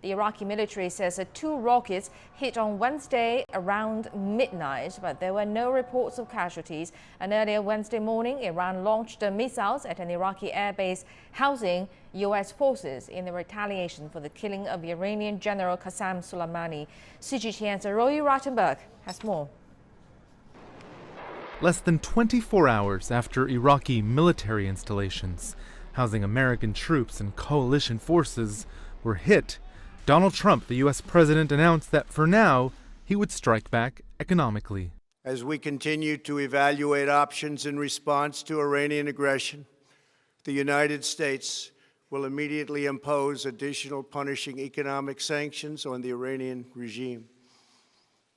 The Iraqi military says that 2 rockets hit on Wednesday around midnight, but there were no reports of casualties. And earlier Wednesday morning, Iran launched missiles at an Iraqi airbase housing U.S. forces in the retaliation for the killing of Iranian General Qasem Soleimani. CGTN's Roy Rattenberg has more. Less than 24 hours after Iraqi military installations housing American troops and coalition forces were hit, Donald Trump, the U.S. president, announced that for now, he would strike back economically. As we continue to evaluate options in response to Iranian aggression, the United States will immediately impose additional punishing economic sanctions on the Iranian regime.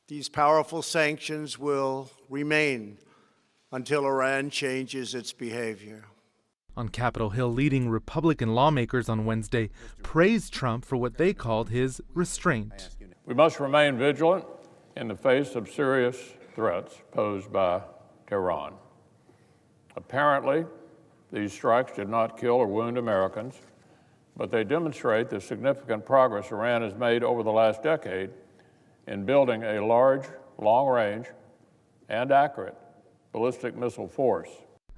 These powerful sanctions will remain until Iran changes its behavior. On Capitol Hill, leading Republican lawmakers on Wednesday praised Trump for what they called his restraint. We must remain vigilant in the face of serious threats posed by Tehran. Apparently, these strikes did not kill or wound Americans, but they demonstrate the significant progress Iran has made over the last decade in building a large, long-range, and accurate ballistic missile force.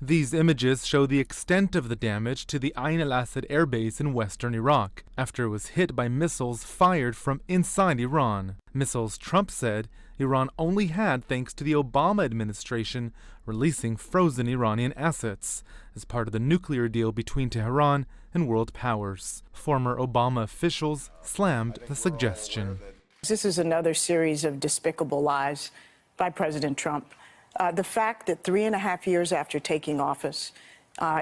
These images show the extent of the damage to the Ain al-Assad air base in western Iraq after it was hit by missiles fired from inside Iran. Missiles Trump said Iran only had thanks to the Obama administration releasing frozen Iranian assets as part of the nuclear deal between Tehran and world powers. Former Obama officials slammed the suggestion. This is another series of despicable lies by President Trump. The fact that 3.5 years after taking office,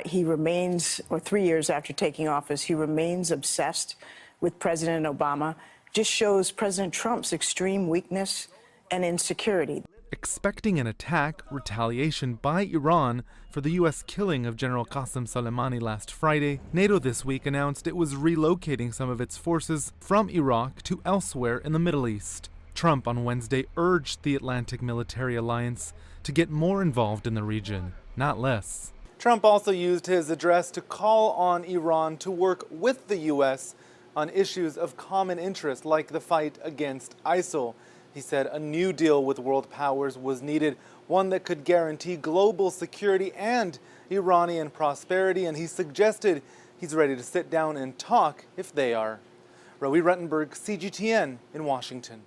he remains, or 3 years after taking office, he remains obsessed with President Obama just shows President Trump's extreme weakness and insecurity. Expecting an attack, retaliation by Iran for the U.S. killing of General Qasem Soleimani last Friday, NATO this week announced it was relocating some of its forces from Iraq to elsewhere in the Middle East. Trump on Wednesday urged the Atlantic Military Alliance to get more involved in the region, not less. Trump also used his address to call on Iran to work with the U.S. on issues of common interest like the fight against ISIL. He said a new deal with world powers was needed, one that could guarantee global security and Iranian prosperity, and he suggested he's ready to sit down and talk if they are. Roy Rattenberg, CGTN in Washington.